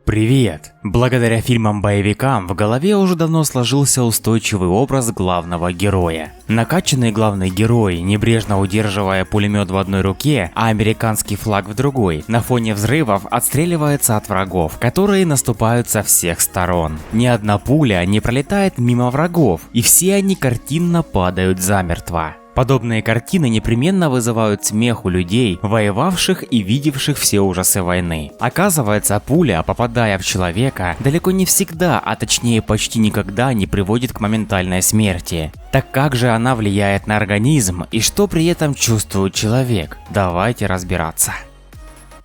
Привет! Благодаря фильмам-боевикам в голове уже давно сложился устойчивый образ главного героя. Накачанный главный герой, небрежно удерживая пулемет в одной руке, а американский флаг в другой, на фоне взрывов отстреливается от врагов, которые наступают со всех сторон. Ни одна пуля не пролетает мимо врагов, и все они картинно падают замертво. Подобные картины непременно вызывают смех у людей, воевавших и видевших все ужасы войны. Оказывается, пуля, попадая в человека, далеко не всегда, а точнее почти никогда не приводит к моментальной смерти. Так как же она влияет на организм и что при этом чувствует человек? Давайте разбираться.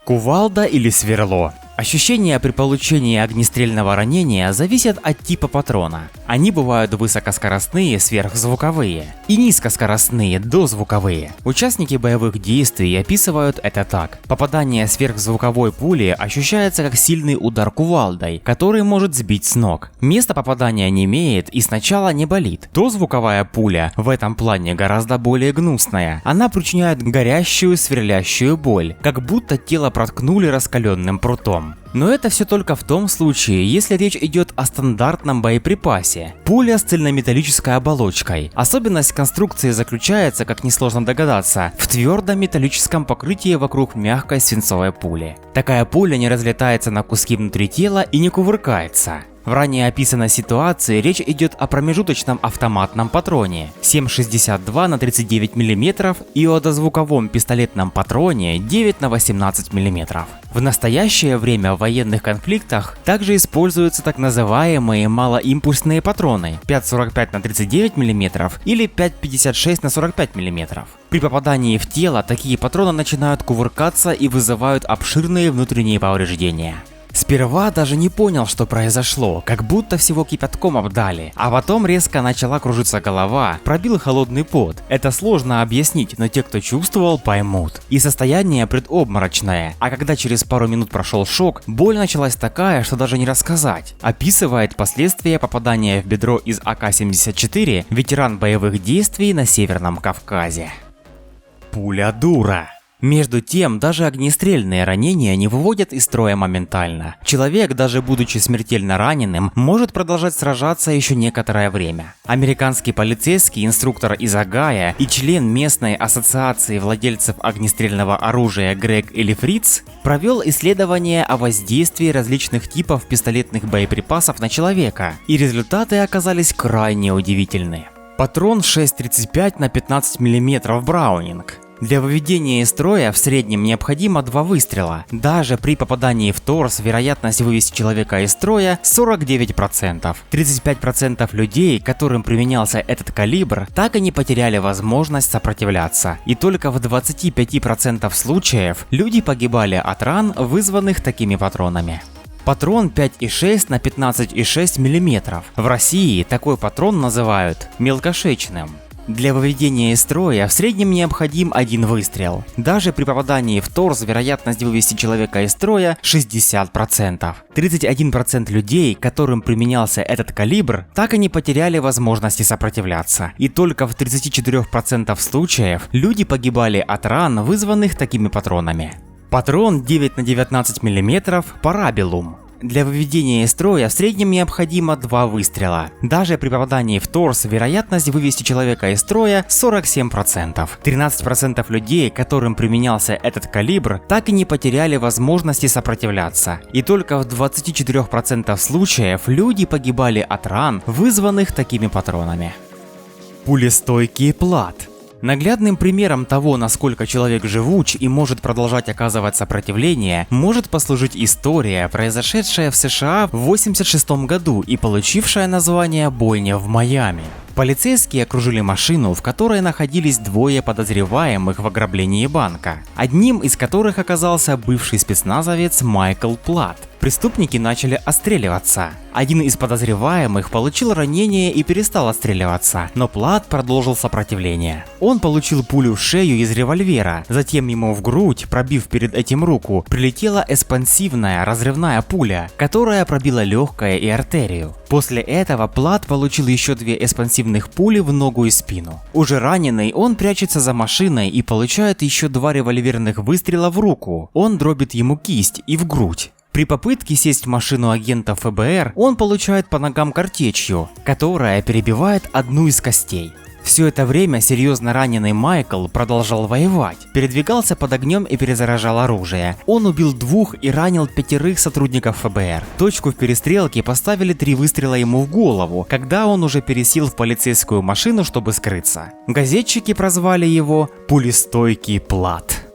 Кувалда или сверло? Ощущения при получении огнестрельного ранения зависят от типа патрона. Они бывают высокоскоростные, сверхзвуковые, и низкоскоростные, дозвуковые. Участники боевых действий описывают это так. Попадание сверхзвуковой пули ощущается как сильный удар кувалдой, который может сбить с ног. Место попадания немеет и сначала не болит. Дозвуковая пуля в этом плане гораздо более гнусная. Она причиняет горящую, сверлящую боль, как будто тело проткнули раскаленным прутом. Но это все только в том случае, если речь идет о стандартном боеприпасе. Пуля с цельнометаллической оболочкой. Особенность конструкции заключается, как несложно догадаться, в твердом металлическом покрытии вокруг мягкой свинцовой пули. Такая пуля не разлетается на куски внутри тела и не кувыркается. В ранее описанной ситуации речь идет о промежуточном автоматном патроне 7,62 на 39 мм и о дозвуковом пистолетном патроне 9 на 18 мм. В настоящее время в военных конфликтах также используются так называемые малоимпульсные патроны 5,45 на 39 мм или 5,56 на 45 мм. При попадании в тело такие патроны начинают кувыркаться и вызывают обширные внутренние повреждения. Сперва даже не понял, что произошло, как будто всего кипятком обдали, а потом резко начала кружиться голова, пробил холодный пот. Это сложно объяснить, но те, кто чувствовал, поймут. И состояние предобморочное, а когда через пару минут прошел шок, боль началась такая, что даже не рассказать. Описывает последствия попадания в бедро из АК-74 ветеран боевых действий на Северном Кавказе. Пуля дура. Между тем, даже огнестрельные ранения не выводят из строя моментально. Человек, даже будучи смертельно раненым, может продолжать сражаться еще некоторое время. Американский полицейский инструктор из Огайо и член местной ассоциации владельцев огнестрельного оружия Грег Элифриц провел исследование о воздействии различных типов пистолетных боеприпасов на человека, и результаты оказались крайне удивительны. Патрон 6,35 на 15 мм Браунинг. Для выведения из строя в среднем необходимо 2 выстрела. Даже при попадании в торс вероятность вывести человека из строя 49%. 35% людей, которым применялся этот калибр, так и не потеряли возможность сопротивляться. И только в 25% случаев люди погибали от ран, вызванных такими патронами. Патрон 5,6 на 15,6 мм. В России такой патрон называют мелкошечным. Для выведения из строя в среднем необходим 1 выстрел. Даже при попадании в торс вероятность вывести человека из строя 60%. 31% людей, которым применялся этот калибр, так и не потеряли возможности сопротивляться. И только в 34% случаев люди погибали от ран, вызванных такими патронами. Патрон 9 на 19 мм Парабеллум. Для выведения из строя в среднем необходимо 2 выстрела. Даже при попадании в торс вероятность вывести человека из строя 47%. 13% людей, которым применялся этот калибр, так и не потеряли возможности сопротивляться. И только в 24% случаев люди погибали от ран, вызванных такими патронами. Пулестойкий плат. Наглядным примером того, насколько человек живуч и может продолжать оказывать сопротивление, может послужить история, произошедшая в США в 1986 году и получившая название «Бойня в Майами». Полицейские окружили машину, в которой находились 2 подозреваемых в ограблении банка, одним из которых оказался бывший спецназовец Майкл Плат. Преступники начали отстреливаться. Один из подозреваемых получил ранение и перестал отстреливаться, но Плат продолжил сопротивление. Он получил пулю в шею из револьвера, затем ему в грудь, пробив перед этим руку, прилетела экспансивная разрывная пуля, которая пробила легкое и артерию. После этого Плат получил еще 2 экспансивных пули в ногу и спину. Уже раненый, он прячется за машиной и получает еще 2 револьверных выстрела в руку. Он дробит ему кисть и в грудь. При попытке сесть в машину агента ФБР, он получает по ногам картечью, которая перебивает одну из костей. Все это время серьезно раненый Майкл продолжал воевать, передвигался под огнем и перезаряжал оружие. Он убил 2 и ранил 5 сотрудников ФБР. Точку в перестрелке поставили 3 выстрела ему в голову, когда он уже пересел в полицейскую машину, чтобы скрыться. Газетчики прозвали его «Пулестойкий Плат».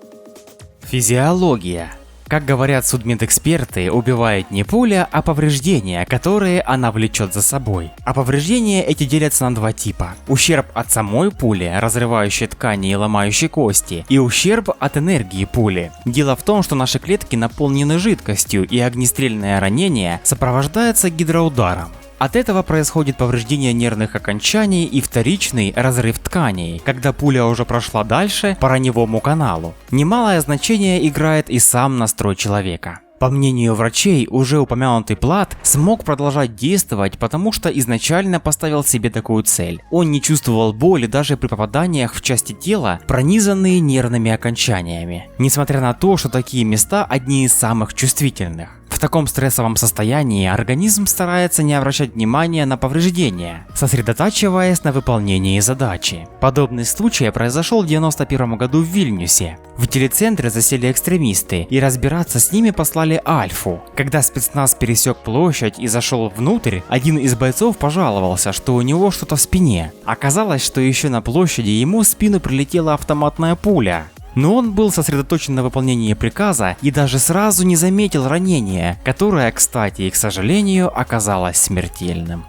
Физиология. Как говорят судмедэксперты, убивает не пуля, а повреждения, которые она влечет за собой. А повреждения эти делятся на 2 типа. Ущерб от самой пули, разрывающей ткани и ломающей кости, и ущерб от энергии пули. Дело в том, что наши клетки наполнены жидкостью, и огнестрельное ранение сопровождается гидроударом. От этого происходит повреждение нервных окончаний и вторичный разрыв тканей, когда пуля уже прошла дальше по раневому каналу. Немалое значение играет и сам настрой человека. По мнению врачей, уже упомянутый Плат смог продолжать действовать, потому что изначально поставил себе такую цель. Он не чувствовал боли даже при попаданиях в части тела, пронизанные нервными окончаниями, несмотря на то, что такие места одни из самых чувствительных. В таком стрессовом состоянии организм старается не обращать внимания на повреждения, сосредотачиваясь на выполнении задачи. Подобный случай произошел в 1991 году в Вильнюсе. В телецентре засели экстремисты, и разбираться с ними послали Альфу. Когда спецназ пересек площадь и зашел внутрь, один из бойцов пожаловался, что у него что-то в спине. Оказалось, что еще на площади ему в спину прилетела автоматная пуля. Но он был сосредоточен на выполнении приказа и даже сразу не заметил ранения, которое, кстати и к сожалению, оказалось смертельным.